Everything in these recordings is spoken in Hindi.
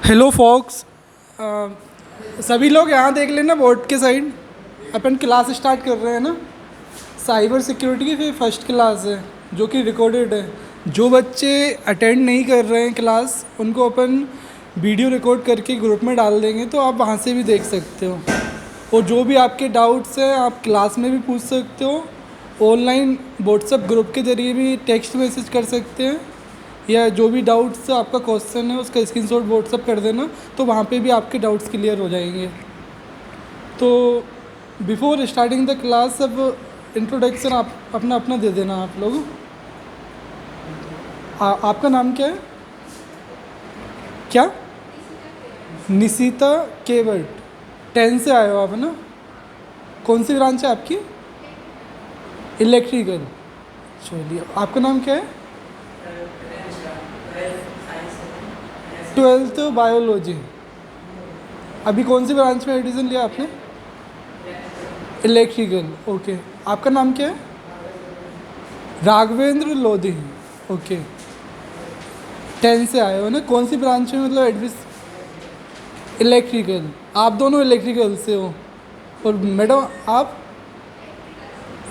हेलो फॉक्स, सभी लोग यहाँ देख लेना बोर्ड के साइड। अपन क्लास स्टार्ट कर रहे हैं ना। साइबर सिक्योरिटी की फिर फर्स्ट क्लास है जो कि रिकॉर्डेड है। जो बच्चे अटेंड नहीं कर रहे हैं क्लास, उनको अपन वीडियो रिकॉर्ड करके ग्रुप में डाल देंगे, तो आप वहाँ से भी देख सकते हो। और जो भी आपके डाउट्स हैं आप क्लास में भी पूछ सकते हो। ऑनलाइन व्हाट्सएप ग्रुप के ज़रिए भी टेक्स्ट मैसेज कर सकते हैं, या जो भी डाउट्स आपका क्वेश्चन है उसका स्क्रीनशॉट व्हाट्सएप कर देना, तो वहाँ पे भी आपके डाउट्स क्लियर हो जाएंगे। तो बिफोर स्टार्टिंग द क्लास अब इंट्रोडक्शन आप अपना अपना दे देना आप लोग। आपका नाम क्या है? क्या? निशिता केवट। 10 से आए हो आप, है ना? कौन सी ब्रांच है आपकी? इलेक्ट्रिकल। चलिए, आपका नाम क्या है? 12th biology. अभी कौन सी ब्रांच में एडमिशन लिया आपने? इलेक्ट्रिकल। ओके। आपका नाम क्या है? राघवेंद्र लोधी। ओके। 10 से आए हो ना? कौन सी ब्रांच में मतलब एडमिशन? इलेक्ट्रिकल। आप दोनों इलेक्ट्रिकल से हो, और मैडम आप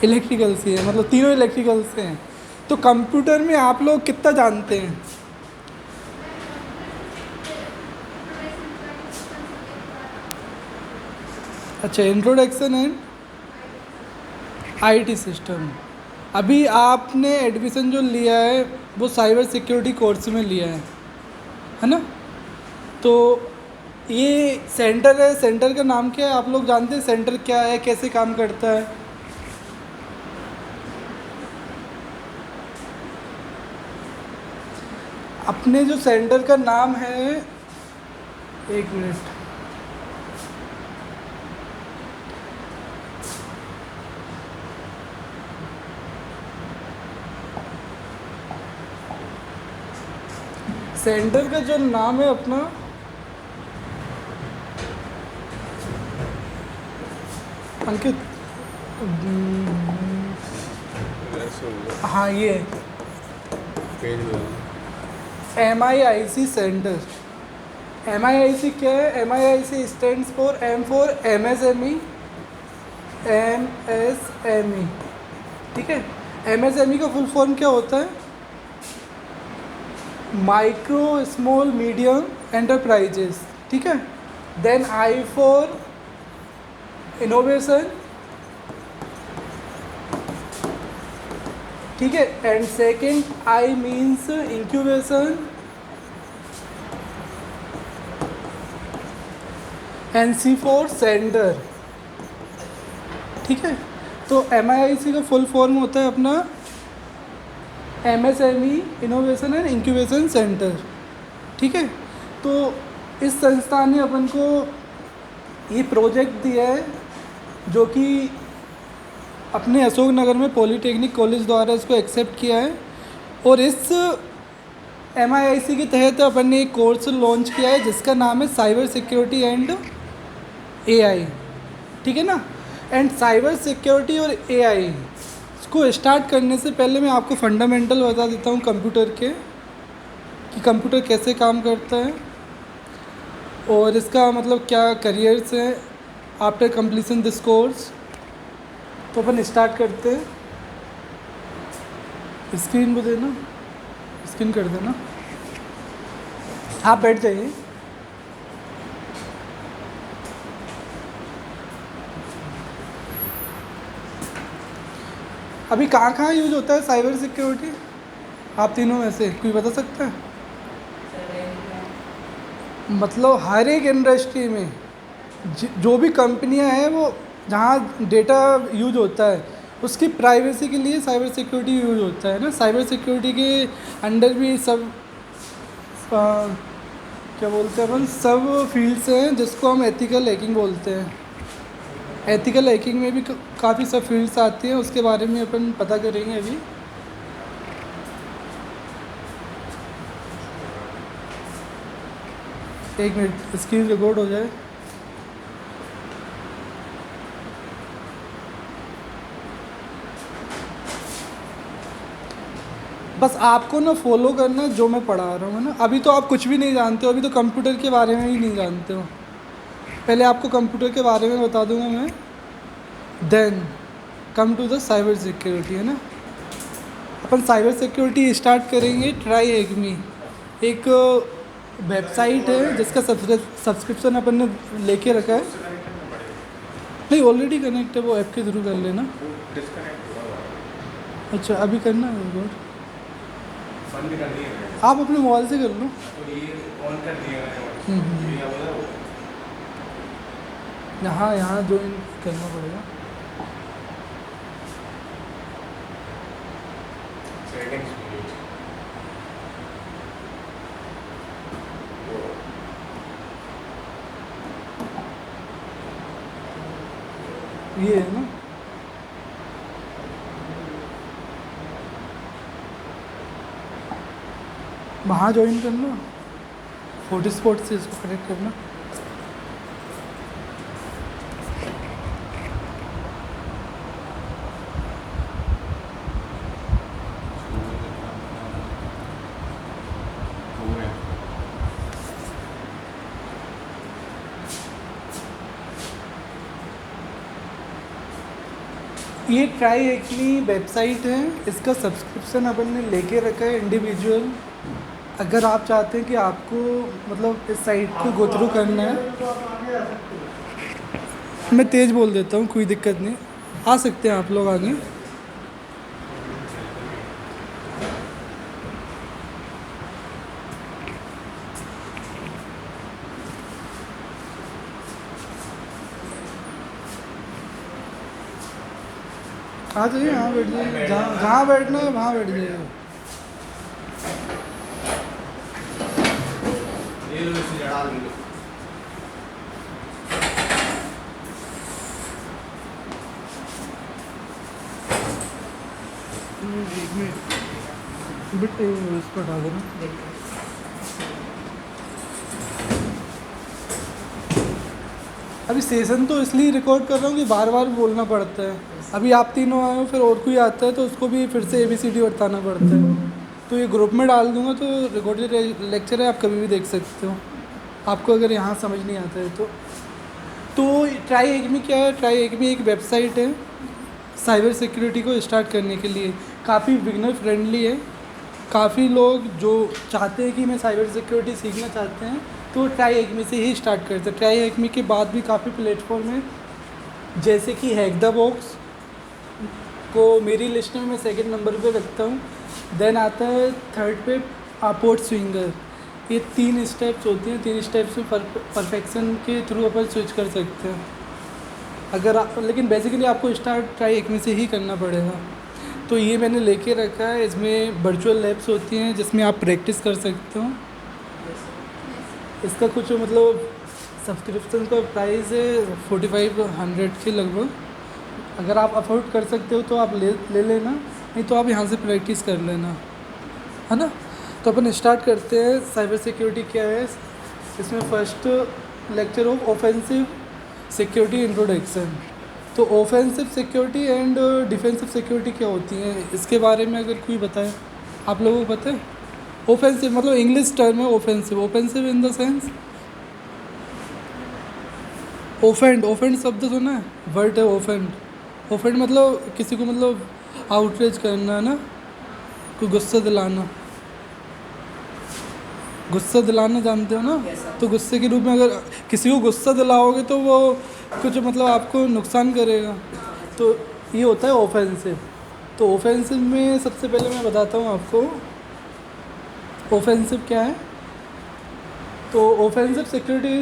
इलेक्ट्रिकल से हैं, मतलब तीनों इलेक्ट्रिकल से हैं। तो कंप्यूटर में आप लोग कितना जानते हैं? अच्छा, इंट्रोडक्शन एंड आईटी सिस्टम। अभी आपने एडमिशन जो लिया है वो साइबर सिक्योरिटी कोर्स में लिया है ना? तो ये सेंटर है, सेंटर का नाम क्या है आप लोग जानते हैं? सेंटर क्या है, कैसे काम करता है? अपने जो सेंटर का नाम है, एक मिनट, सेंटर का जो नाम है अपना, अंकित, हाँ ये MIIC सेंटर। MIIC क्या है? MIIC stands for MSME। ठीक है। MSME का फुल फॉर्म क्या होता है? Micro small medium enterprises. ठीक है। Then I for innovation. ठीक है। And second I means incubation. And C for centre. ठीक है। तो MIIC का फुल फॉर्म होता है अपना MSME innovation and incubation centre. ठीक है। तो इस संस्थान ने अपन को ये प्रोजेक्ट दिया है, जो कि अपने अशोक नगर में पॉलीटेक्निक कॉलेज द्वारा इसको एक्सेप्ट किया है। और इस MIIC के तहत अपन ने एक कोर्स लॉन्च किया है जिसका नाम है साइबर सिक्योरिटी एंड AI। ठीक है ना? एंड साइबर सिक्योरिटी और AI इसको स्टार्ट करने से पहले मैं आपको फंडामेंटल बता देता हूँ कंप्यूटर के, कि कंप्यूटर कैसे काम करता है और इसका मतलब क्या करियर्स हैं आफ्टर कंप्लीशन दिस कोर्स। तो अपन स्टार्ट करते हैं। स्क्रीन को देना, स्क्रीन कर देना, आप बैठ जाइए। अभी कहाँ कहाँ यूज होता है साइबर सिक्योरिटी? आप तीनों में से कोई बता सकता है? मतलब हर एक इंडस्ट्री में जो भी कंपनियां हैं, वो जहाँ डेटा यूज होता है उसकी प्राइवेसी के लिए साइबर सिक्योरिटी यूज होता है ना। साइबर सिक्योरिटी के अंडर भी सब क्या बोलते हैं अपन, सब फील्ड्स हैं जिसको हम एथिकल हैकिंग बोलते हैं। एथिकल हैकिंग में भी काफ़ी सब फील्ड्स आती हैं, उसके बारे में अपन पता करेंगे अभी। एक मिनट, स्क्रीन रिकॉर्ड हो जाए। बस आपको ना फॉलो करना है जो मैं पढ़ा रहा हूँ, है ना। अभी तो आप कुछ भी नहीं जानते हो, अभी तो कंप्यूटर के बारे में ही नहीं जानते हो। पहले आपको कंप्यूटर के बारे में बता दूंगा मैं, then come to the cyber security, है ना। अपन साइबर सिक्योरिटी स्टार्ट करेंगे। ट्राई एग्मी एक वेबसाइट है जिसका सब्सक्रिप्शन अपन ने लेके रखा है। नहीं, ऑलरेडी कनेक्ट है, वो ऐप के थ्रू कर लेना। अच्छा, अभी करना है एक बार, आप अपने मोबाइल से कर लो। यहाँ ज्वाइन करना पड़ेगा। ये है ना, वहाँ ज्वाइन करना, हॉटस्पॉट से इसको कनेक्ट करना। ये ट्राई एक्चुअली वेबसाइट है, इसका सब्सक्रिप्शन अपन ने लेके रखा है इंडिविजुअल। अगर आप चाहते हैं कि आपको मतलब इस साइट को गो थ्रू करना है, मैं तेज़ बोल देता हूँ, कोई दिक्कत नहीं, आ सकते हैं आप लोग आगे। आ जाइए, यहाँ बैठ जाइए, जहाँ बैठना है वहाँ बैठ जाइए। एक मिनट, बिट इस पर हटा देना। अभी सेशन तो इसलिए रिकॉर्ड कर रहा हूँ कि बार बार बोलना पड़ता है। अभी आप तीनों आए हो, फिर और कोई आता है तो उसको भी फिर से ABCD बताना पड़ता है। तो ये ग्रुप में डाल दूंगा, तो रिकॉर्डेड लेक्चर है, आप कभी भी देख सकते हो, आपको अगर यहाँ समझ नहीं आता है तो ट्राई एग्मी क्या है? ट्राई एग्मी एक वेबसाइट है साइबर सिक्योरिटी को स्टार्ट करने के लिए, काफ़ी बिगनर फ्रेंडली है। काफ़ी लोग जो चाहते हैं कि मैं साइबर सिक्योरिटी सीखना चाहते हैं तो ट्राई एग्मी से ही स्टार्ट करते हैं। ट्राई एग्मी के बाद भी काफ़ी प्लेटफॉर्म है, जैसे कि हैक द बॉक्स को मेरी लिस्ट में मैं सेकंड नंबर पे रखता हूँ। देन आता है थर्ड पे अपोर्ट स्विंगर। ये 3 स्टेप्स होती हैं, 3 स्टेप्स में परफेक्शन के थ्रू अपन स्विच कर सकते हैं। अगर आप, लेकिन बेसिकली आपको स्टार्ट ट्राई एग्मी से ही करना पड़ेगा। तो ये मैंने लेके रखा है, इसमें वर्चुअल लैब्स होती हैं जिसमें आप प्रैक्टिस कर सकते हो। इसका कुछ मतलब सब्सक्रिप्शन का प्राइस है 4500 के लगभग। अगर आप अफोर्ड कर सकते हो तो आप ले लेना, नहीं तो आप यहाँ से प्रैक्टिस कर लेना, है ना। तो अपन स्टार्ट करते हैं। साइबर सिक्योरिटी क्या है, इसमें first lecture of offensive security introduction. तो offensive security and defensive security क्या होती है, इसके बारे में अगर कोई बताए, आप लोगों को पता है? ऑफेंसिव मतलब इंग्लिश टर्म है offensive. Offensive in the sense, offend शब्द सुना है, वर्ड है ओफेंड। ओफेंड मतलब किसी को मतलब आउटरीच करना, ना, कोई गुस्सा दिलाना। गुस्सा दिलाना जानते हो ना? तो गुस्से के रूप में अगर किसी को गुस्सा दिलाओगे तो वो कुछ मतलब आपको नुकसान करेगा, तो ये होता है ऑफेंसिव। तो ऑफेंसिव में सबसे पहले मैं बताता हूँ आपको ऑफेंसिव क्या है। तो offensive security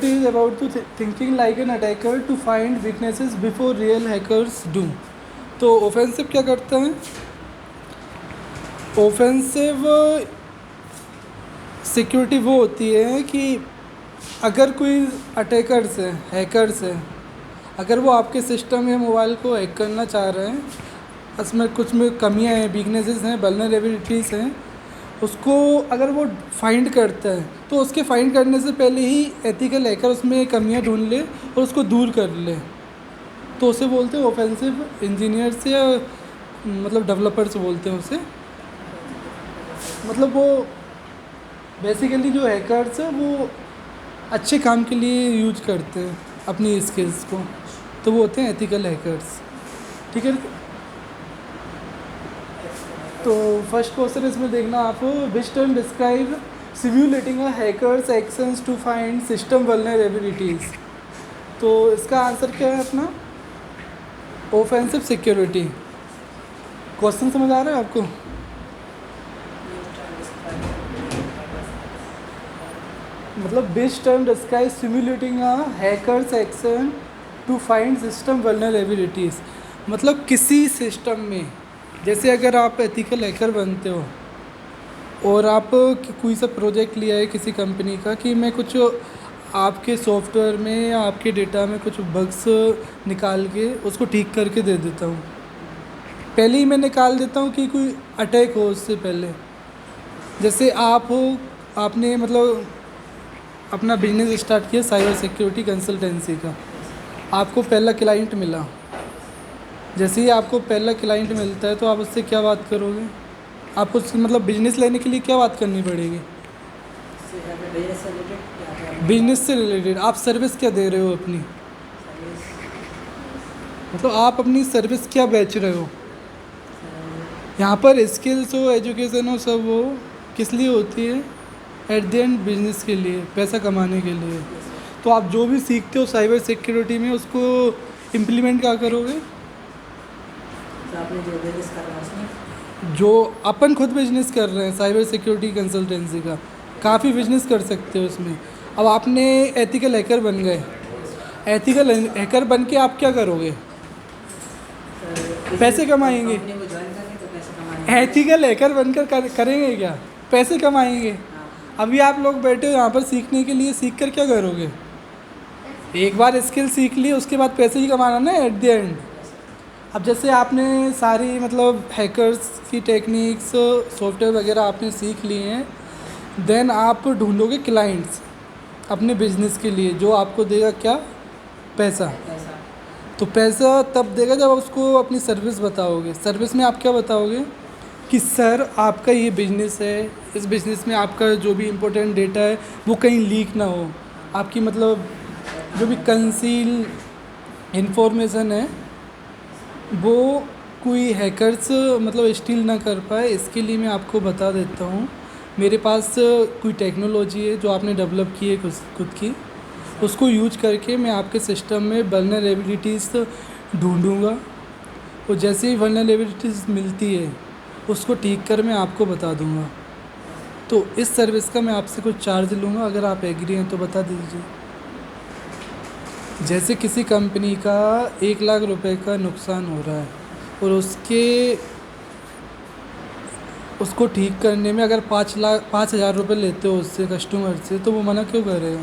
is about to thinking like an attacker to find weaknesses before real hackers do. तो ऑफेंसिव क्या करता है? ऑफेंसिव सिक्योरिटी वो होती है कि अगर कोई अटैकर्स है, हैकर्स है, अगर वो आपके सिस्टम या मोबाइल को हैक करना चाह रहे हैं, उसमें कुछ में कमियां हैं, वीकनेसेस हैं, वल्नरेबिलिटीज़ हैं, उसको अगर वो फाइंड करता है तो उसके फाइंड करने से पहले ही एथिकल हैकर उसमें कमियां ढूंढ ले और उसको दूर कर ले, तो उसे बोलते हैं ऑफेंसिव इंजीनियर्स या मतलब डेवलपर्स बोलते हैं उसे। मतलब वो बेसिकली जो हैकर्स है वो अच्छे काम के लिए यूज करते हैं अपनी स्किल्स को, तो वो होते हैं एथिकल हैकर्स। ठीक है। तो फर्स्ट क्वेश्चन इसमें देखना आप, which term describe simulating a hacker's actions to find system vulnerabilities. तो इसका आंसर क्या है अपना, ऑफेंसिव सिक्योरिटी। क्वेश्चन समझ आ रहा है आपको? मतलब which term describe simulating a hacker's action to find system vulnerabilities. मतलब किसी सिस्टम में, जैसे अगर आप एथिकल हैकर बनते हो और आप कोई सा प्रोजेक्ट लिया है किसी कंपनी का कि मैं कुछ आपके सॉफ्टवेयर में या आपके डेटा में कुछ बग्स निकाल के उसको ठीक करके दे देता हूँ। पहले ही मैं निकाल देता हूँ कि कोई अटैक हो उससे पहले। जैसे आप हो, आपने मतलब अपना बिजनेस स्टार्ट किया साइबर सिक्योरिटी कंसल्टेंसी का, आपको पहला क्लाइंट मिला। जैसे ही आपको पहला क्लाइंट मिलता है तो आप उससे क्या बात करोगे? आपको मतलब बिजनेस लेने के लिए क्या बात करनी पड़ेगी? बिजनेस से रिलेटेड आप सर्विस क्या दे रहे हो अपनी, मतलब आप अपनी सर्विस क्या बेच रहे हो। यहाँ पर स्किल्स हो, एजुकेशन हो, सब हो, किस लिए होती है? एट द एंड बिजनेस के लिए, पैसा कमाने के लिए। तो आप जो भी सीखते हो साइबर सिक्योरिटी में उसको इम्प्लीमेंट क्या करोगे? तो आपने जो बिजनेस कर रहा है उसमें, जो अपन खुद बिजनेस कर रहे हैं साइबर सिक्योरिटी कंसल्टेंसी का, काफ़ी बिजनेस कर सकते हो उसमें। अब आपने एथिकल हैकर बन गए, एथिकल हैकर बन के आप क्या करोगे? पैसे कमाएंगे। कंपनी को ज्वाइन करेंगे तो पैसे कमाएंगे। एथिकल हैकर बनकर करेंगे क्या? पैसे कमाएंगे। हाँ, अभी आप लोग बैठे हो यहाँ पर सीखने के लिए, सीख कर क्या करोगे? एक बार स्किल सीख ली, उसके बाद पैसे ही कमाना ना एट द एंड। अब जैसे आपने सारी मतलब हैकर्स की टेक्निक्स, सॉफ्टवेयर वगैरह आपने सीख लिए हैं, देन आप ढूंढोगे क्लाइंट्स अपने बिजनेस के लिए, जो आपको देगा क्या? पैसा। पैसा। तो पैसा तब देगा जब उसको अपनी सर्विस बताओगे। सर्विस में आप क्या बताओगे कि सर आपका ये बिज़नेस है, इस बिज़नेस में आपका जो भी इम्पोर्टेंट डेटा है वो कहीं लीक ना हो, आपकी मतलब जो भी कंसील इंफॉर्मेशन है वो कोई हैकर्स मतलब स्टील ना कर पाए, इसके लिए मैं आपको बता देता हूँ। मेरे पास कोई टेक्नोलॉजी है जो आपने डेवलप की है खुद की, उसको यूज करके मैं आपके सिस्टम में वल्नरेबिलिटीज़ ढूंढूंगा, और जैसे ही वल्नरेबिलिटीज़ मिलती है उसको ठीक कर मैं आपको बता दूंगा। तो इस सर्विस का मैं आपसे कुछ चार्ज लूँगा, अगर आप एग्री हैं तो बता दीजिए। जैसे किसी कंपनी का 1 लाख रुपए का नुकसान हो रहा है और उसको ठीक करने में अगर 5,000 रुपये लेते हो उससे कस्टमर से, तो वो मना क्यों करेगा?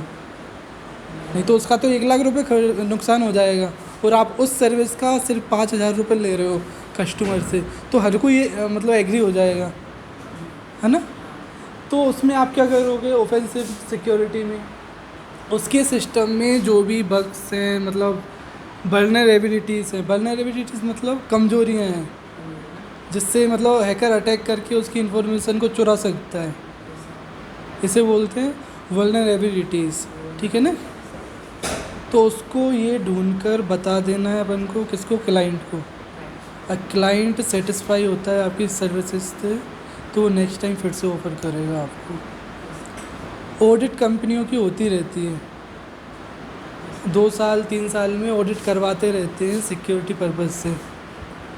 नहीं तो उसका तो 1 लाख रुपये नुकसान हो जाएगा, और आप उस सर्विस का सिर्फ 5,000 रुपये ले रहे हो कस्टमर से, तो हर कोई मतलब एग्री हो जाएगा, है ना? तो उसमें आप क्या करोगे? ऑफेंसिव सिक्योरिटी में उसके सिस्टम में जो भी बग्स हैं, मतलब वल्नरेबिलिटीज़ हैं, वल्नरेबिलिटीज़ मतलब कमजोरियाँ हैं जिससे मतलब हैकर अटैक करके उसकी इन्फॉर्मेशन को चुरा सकता है, इसे बोलते हैं वल्नरेबिलिटीज़। ठीक है ना? तो उसको ये ढूंढकर बता देना है अपन को, किसको? क्लाइंट को। क्लाइंट सेटिस्फाई होता है आपकी सर्विसेज से तो वो नेक्स्ट टाइम फिर से ऑफ़र करेगा आपको। ऑडिट कंपनियों की होती रहती है, 2 साल 3 साल में ऑडिट करवाते रहते हैं सिक्योरिटी पर्पज़ से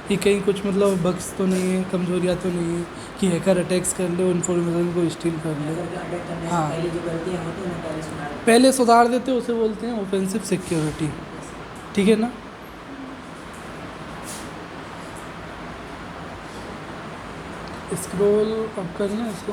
कि कहीं कुछ मतलब बग्स तो नहीं है, कमजोरियाँ तो नहीं है कि हैकर अटैक्स कर ले, इन्फॉर्मेशन को स्टील कर ले। अटैक करने से हाँ, पहले जो गलतियाँ होती हैं उन्हें पहले सुधार दें। पहले सुधार देते हैं, उसे बोलते हैं ऑफेंसिव सिक्योरिटी। ठीक है ना? स्क्रॉल अप करना है इसको।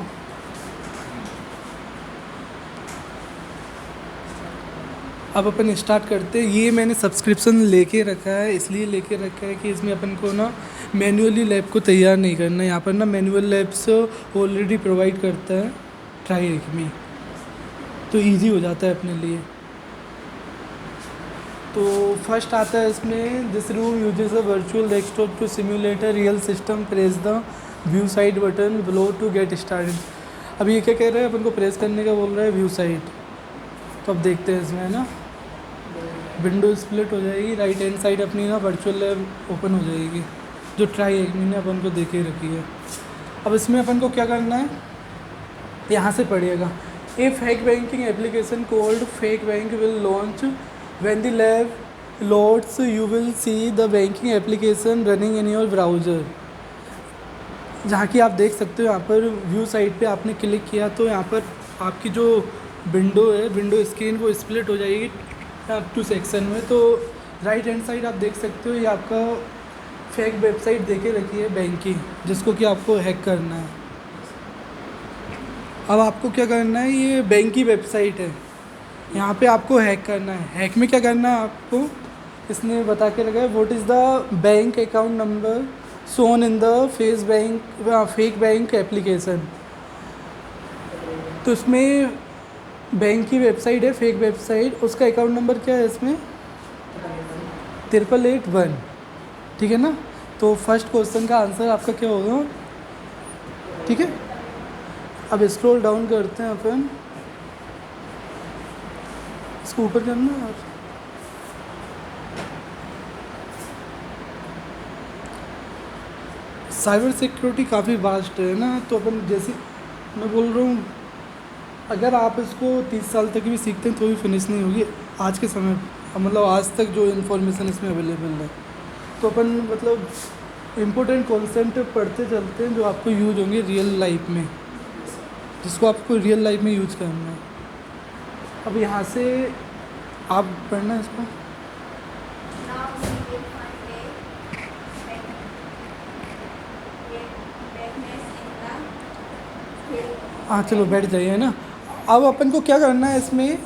अब अपन स्टार्ट करते हैं। ये मैंने सब्सक्रिप्शन लेके रखा है, इसलिए लेके रखा है कि इसमें अपन को ना मैन्युअली लैब को तैयार नहीं करना है। यहाँ पर ना मैनुअल लैब्स ऑलरेडी प्रोवाइड करता है ट्राईएकमी, तो इजी हो जाता है अपने लिए। तो फर्स्ट आता है इसमें, this room uses a virtual desktop to simulate a real system, press the view side button below to get started. अब ये क्या कह रहे हैं, अपन को प्रेस करने का बोल रहा है व्यू साइड। तो अब देखते हैं इसमें ना, विंडो स्प्लिट हो जाएगी, राइट हैंड साइड अपनी ना वर्चुअल लैब ओपन हो जाएगी, जो ट्राई एक मैंने अपन को देखे रखी है। अब इसमें अपन को क्या करना है, यहाँ से पढ़िएगा, a fake banking application called fake bank will launch when the lab loads, you will see the banking application running in your browser. जहाँ की आप देख सकते हो, यहाँ पर व्यू साइट पे आपने क्लिक किया तो यहाँ पर आपकी जो विंडो है, विंडो स्क्रीन वो स्प्लिट हो जाएगी अप टू सेक्शन में। तो राइट हैंड साइड आप देख सकते हो, ये आपका फेक वेबसाइट देके रखी है बैंक की, जिसको कि आपको हैक करना है। अब आपको क्या करना है, ये बैंक की वेबसाइट है, यहाँ पे आपको हैक करना है। हैक में क्या करना है आपको, इसने बता के रखा है, what is the bank account number shown in the fake bank application. तो इसमें बैंक की वेबसाइट है, फेक वेबसाइट, उसका अकाउंट नंबर क्या है इसमें 8881, ठीक है ना। तो फर्स्ट क्वेश्चन का आंसर आपका क्या होगा, ठीक है। अब स्क्रॉल डाउन करते हैं अपन, इसको ऊपर करना है। साइबर सिक्योरिटी काफ़ी वास्ट है ना, तो अपन जैसे मैं बोल रहा हूँ, अगर आप इसको 30 साल तक भी सीखते हैं तो भी फिनिश नहीं होगी आज के समय, मतलब आज तक जो इन्फॉर्मेशन इसमें अवेलेबल है। तो अपन मतलब इम्पोर्टेंट कॉन्सेप्ट पढ़ते चलते हैं जो आपको यूज होंगे रियल लाइफ में, जिसको आपको रियल लाइफ में यूज करना है। अब यहाँ से आप पढ़ना है इसको, हाँ चलो बैठ जाइए ना। अब अपन को क्या करना है इसमें,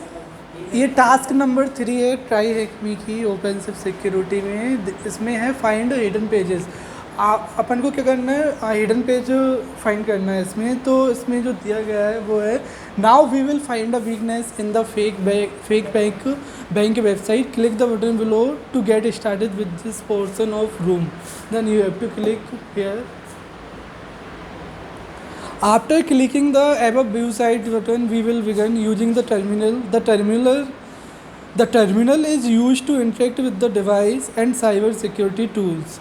ये टास्क नंबर 3 है ट्राई हैक मी की ओपन सिक्योरिटी में, इसमें है फाइंड हिडन पेजेस। अपन को क्या करना है, हिडन पेज फाइंड करना है इसमें। तो इसमें जो दिया गया है वो है, now we will find a weakness in the fake bank website, click the button below to get started with this portion of room, then you have to click here. After clicking the above view site button, we will begin using the terminal. The terminal is used to interact with the device and cyber security tools.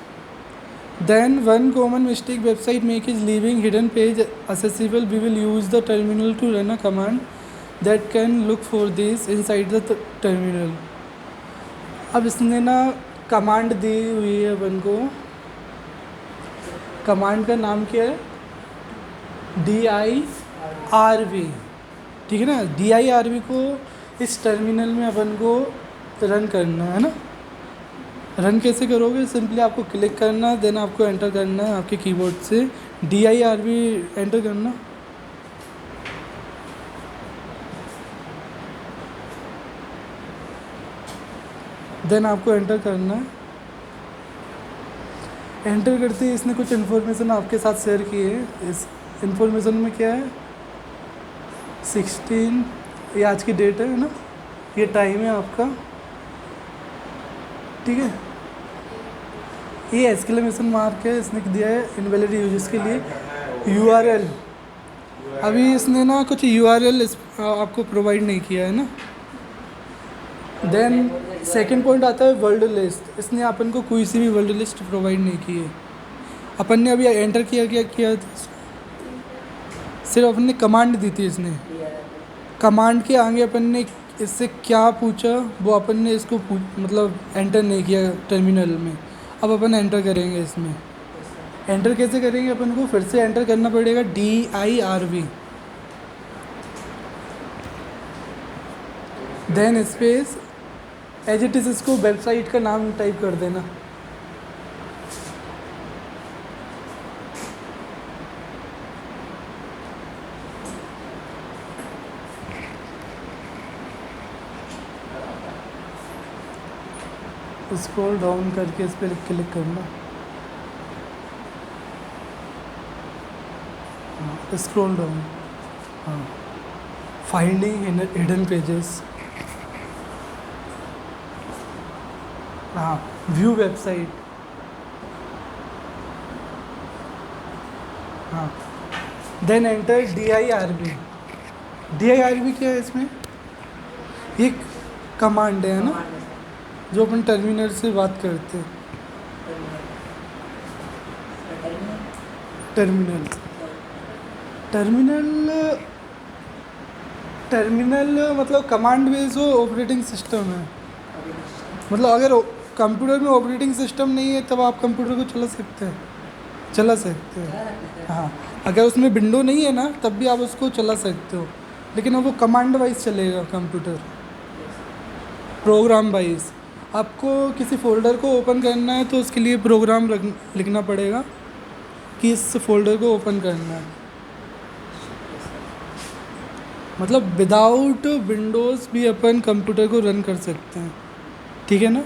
Then one common mistake website make is leaving hidden page accessible. We will use the terminal to run a command that can look for this inside the terminal. अब इसने ना कमांड दी हुई है अपन को, कमांड का नाम क्या है, DIRV, ठीक है ना। DIRV को इस टर्मिनल में अपन को रन करना है ना। रन कैसे करोगे, सिंपली आपको क्लिक करना, देन आपको एंटर करना है आपके कीबोर्ड से DIRV एंटर करना। देन आपको एंटर करना है। एंटर करते ही इसने कुछ इन्फॉर्मेशन आपके साथ शेयर की है। इस इन्फॉर्मेशन में क्या है, 16, ये आज की डेट है ना, ये टाइम है आपका, ठीक है। ये एक्सक्लेमेशन मार्क है इसने दिया है इनवैलिड यूजेस के लिए। URL, अभी इसने ना कुछ URL आपको प्रोवाइड नहीं किया है ना। देन सेकंड पॉइंट आता है वर्ल्ड लिस्ट, इसने अपन को कोई सी भी वर्ल्ड लिस्ट प्रोवाइड नहीं की है। अपन ने अभी एंटर किया सिर्फ अपन ने कमांड दी थी, इसने कमांड के आगे अपन ने इससे क्या पूछा वो अपन ने इसको मतलब एंटर नहीं किया टर्मिनल में। अब अपन एंटर करेंगे इसमें। एंटर कैसे करेंगे, अपन को फिर से एंटर करना पड़ेगा DIRV, then space as it is, इसको वेबसाइट का नाम टाइप कर देना। स्क्रॉल डाउन करके इस पर क्लिक करना, स्क्रॉल डाउन, हाँ, फाइंडिंग हिडन पेजेस। हाँ, व्यू वेबसाइट। हाँ, देन एंटर DIRB। DIRB क्या है इसमें? एक कमांड है ना, कमांड में जो अपन टर्मिनल से बात करते हैं। टर्मिनल टर्मिनल टर्मिनल टर्मिनल मतलब कमांड बेस्ड ऑपरेटिंग सिस्टम है। मतलब अगर कंप्यूटर में ऑपरेटिंग सिस्टम नहीं है तब आप कंप्यूटर को चला सकते हैं। हाँ, अगर उसमें विंडो नहीं है ना तब भी आप उसको चला सकते हो, लेकिन अब वो कमांड वाइज चलेगा कंप्यूटर, प्रोग्राम वाइज। आपको किसी फोल्डर को ओपन करना है तो उसके लिए प्रोग्राम लिखना पड़ेगा कि इस फोल्डर को ओपन करना है। मतलब विदाउट विंडोज़ भी अपन कंप्यूटर को रन कर सकते हैं, ठीक है ना।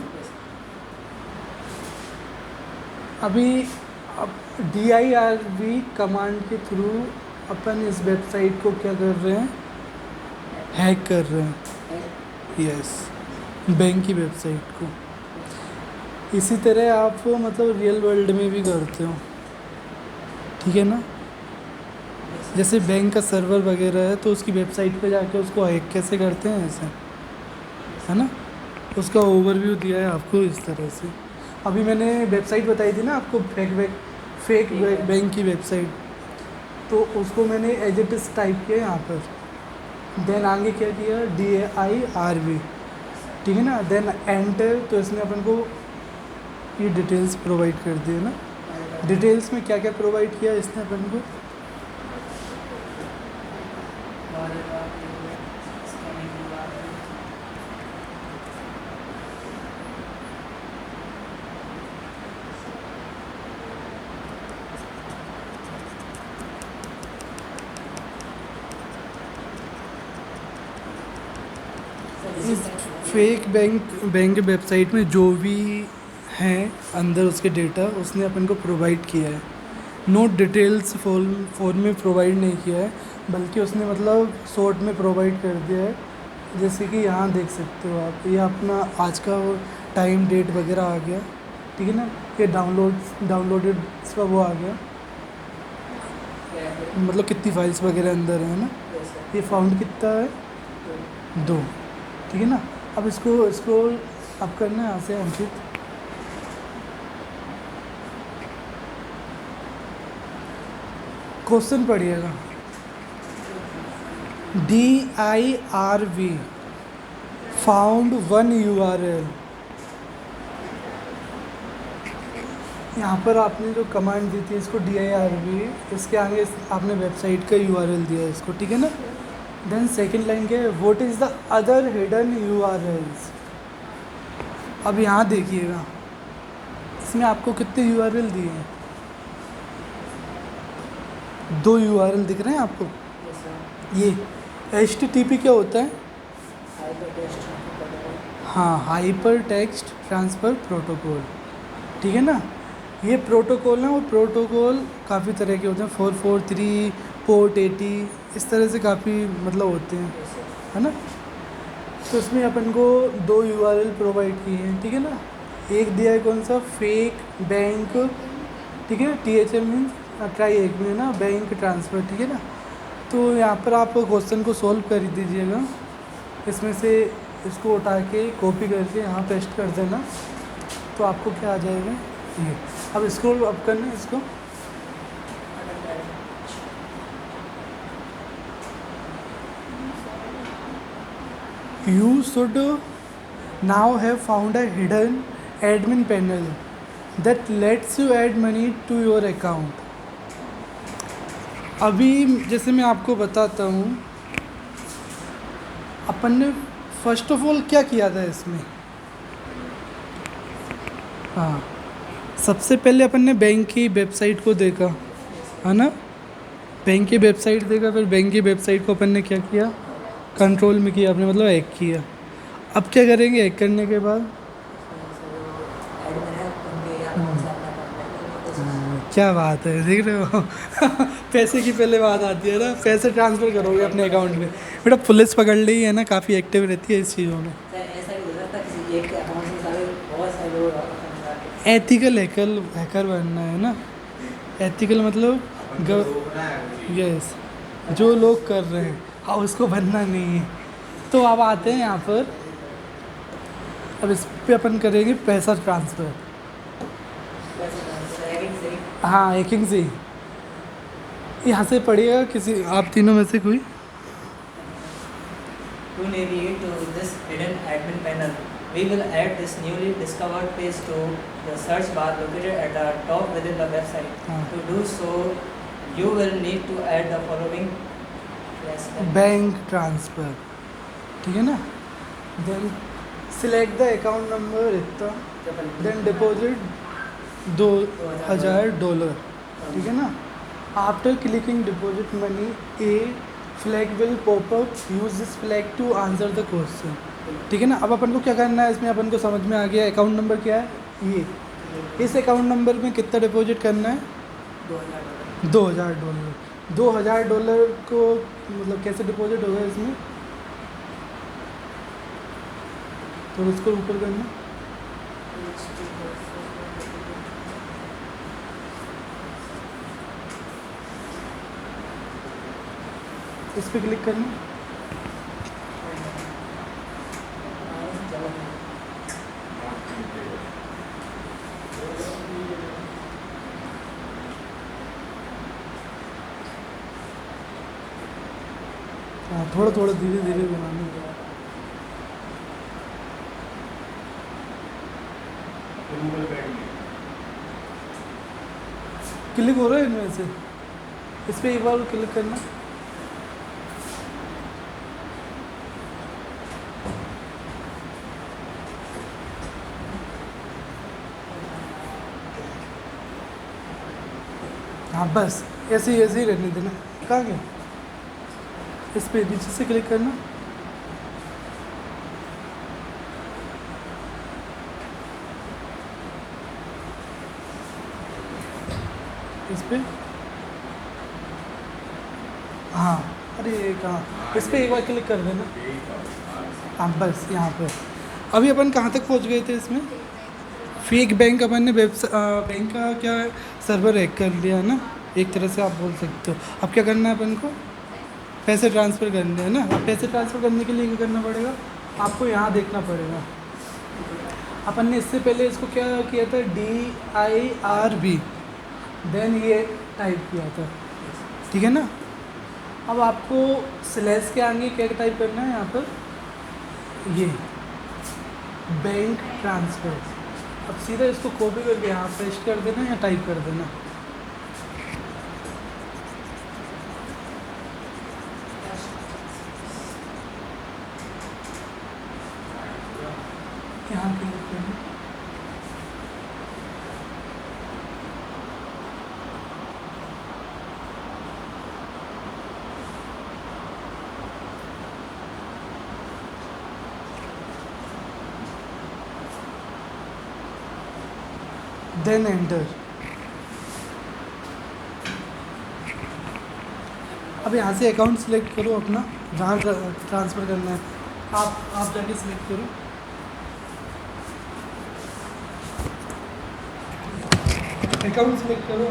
अभी अब DIRB कमांड के थ्रू अपन इस वेबसाइट को क्या कर रहे हैं, हैक कर रहे हैं। यस, बैंक की वेबसाइट को। इसी तरह आप मतलब रियल वर्ल्ड में भी करते हो, ठीक है ना। जैसे बैंक का सर्वर वगैरह है तो उसकी वेबसाइट पे जाके उसको हैक कैसे करते हैं, ऐसे, है ना। उसका ओवरव्यू दिया है आपको इस तरह से। अभी मैंने वेबसाइट बताई थी ना आपको, फेक बैंक की वेबसाइट, तो उसको मैंने एज इट इज़ टाइप किया यहाँ पर। देन आगे क्या किया, DIRB, ठीक है ना। देन एंटर, तो इसने अपन को ये डिटेल्स प्रोवाइड कर दिए ना। डिटेल्स में क्या क्या प्रोवाइड किया इसने अपन को, इस फेक बैंक वेबसाइट में जो भी हैं अंदर उसके डेटा उसने अपन को प्रोवाइड किया है। नोट डिटेल्स फॉर्म में प्रोवाइड नहीं किया है, बल्कि उसने मतलब शॉर्ट में प्रोवाइड कर दिया है। जैसे कि यहाँ देख सकते हो आप, ये अपना आज का वो टाइम डेट वगैरह आ गया, ठीक है ना। ये डाउनलोडेड का वो आ गया, मतलब कितनी फाइल्स वगैरह अंदर है ना। ये फाउंड कितना है, 2, ठीक है ना। अब इसको स्क्रॉल अप करना है यहाँ से अंकित। क्वेश्चन पढ़िएगा, DIRB फाउंड 1 URL। यहाँ पर आपने जो कमांड दी थी इसको DIRB, इसके आगे आपने वेबसाइट का URL दिया है इसको, ठीक है ना। देन सेकंड लाइन क्या है, what is the other hidden URLs। अब यहाँ देखिएगा, इसमें आपको कितने URL दिए हैं, 2 URL दिख रहे हैं आपको। ये HTTP क्या होता है, हाँ, हाइपर टेक्स्ट ट्रांसफ़र प्रोटोकॉल, ठीक है ना। ये प्रोटोकॉल है, और प्रोटोकॉल काफ़ी तरह के होते हैं, 443, पोर्ट 80, इस तरह से काफ़ी मतलब होते हैं, है ना। तो इसमें अपन को 2 URL प्रोवाइड किए हैं, ठीक है ना। एक दिया है कौन सा, फेक बैंक, ठीक है, THM मीन्स ट्राई एक में ना, बैंक ट्रांसफ़र, ठीक है ना। तो यहाँ पर आप क्वेश्चन को सॉल्व कर दीजिएगा, इसमें से इसको उठा के कॉपी करके यहाँ पेस्ट कर देना, तो आपको क्या आ जाएगा ये। अब स्क्रॉल अप करना है इसको, you should now have found a hidden admin panel that lets you add money to your account. अभी जैसे मैं आपको बताता हूँ, अपन ने फर्स्ट ऑफ ऑल क्या किया था इसमें, हाँ, सबसे पहले अपन ने बैंक की वेबसाइट को देखा, है ना। बैंक की वेबसाइट देखा, फिर बैंक की वेबसाइट को अपन ने क्या किया, कंट्रोल में किया अपने, मतलब हैक किया। अब क्या करेंगे, हैक करने के बाद क्या बात है, देख रहे हो पैसे की पहले बात आती है ना, पैसे ट्रांसफ़र करोगे अपने अकाउंट में। बेटा पुलिस पकड़ ली है ना, काफ़ी एक्टिव रहती है इस चीज़ों में। ऐसा भी हो सकता है किसी एक के अकाउंट से सारे बहुत सारे एथिकल हैकर बनना है ना। एथिकल मतलब यस, जो लोग कर रहे हैं, हाँ उसको बनना नहीं है। तो अब आते हैं यहाँ पर, अब इस पे अपन करेंगे पैसा ट्रांसफ़र। हैकिंग से हाँ हैकिंग से ही। यहाँ से पढ़िएगा किसी आप तीनों में से कोई। To navigate to this hidden admin panel, we will add this newly discovered page to the search bar located at the top within the website. हाँ। To do so, you will need to add the following. Yes. Bank transfer, ठीक है ना। Then select the account number इतना, देन डिपॉजिट $2000, ठीक है ना। After clicking deposit money a flag will pop up, use this flag to answer the question, ठीक है ना। अब अपन को क्या करना है, इसमें अपन को समझ में आ गया अकाउंट नंबर क्या है ये। इस अकाउंट नंबर में कितना डिपॉजिट करना है, $2000। $2000 को मतलब कैसे डिपॉजिट होगा इसमें, तो इसको ऊपर करना, इस पर क्लिक करना। हाँ थोड़ा थोड़ा धीरे धीरे बनाना है। क्लिक हो रहा है इनमें से, इस पर एक बार क्लिक करना। हाँ बस ऐसे ही रहने देना। कहाँ गया, इस पे नीचे से क्लिक करना, इस पे, हाँ अरे कहाँ, इस पे एक बार क्लिक कर देना। हाँ बस यहाँ पे। अभी अपन कहाँ तक पहुँच गए थे इसमें, फेक बैंक अपन ने बैंक का क्या सर्वर हैक कर लिया है ना, एक तरह से आप बोल सकते हो। अब क्या करना है अपन को, पैसे ट्रांसफ़र करने हैं ना। अब पैसे ट्रांसफ़र करने के लिए क्या करना पड़ेगा, आपको यहाँ देखना पड़ेगा। अपन ने इससे पहले इसको क्या किया था, DIRB, देन ये टाइप किया था, ठीक है ना। अब आपको स्लैश के आगे क्या टाइप करना है यहाँ पर, ये बैंक ट्रांसफ़र। अब सीधा इसको कॉपी करके यहाँ पेस्ट कर देना या टाइप कर देना। यहाँ क्लिक करना, देन एंटर। अब यहाँ से अकाउंट सेलेक्ट करो अपना, जहाँ ट्रांसफ़र करना है आप जाके सिलेक्ट करो। अकाउंट सेलेक्ट करो।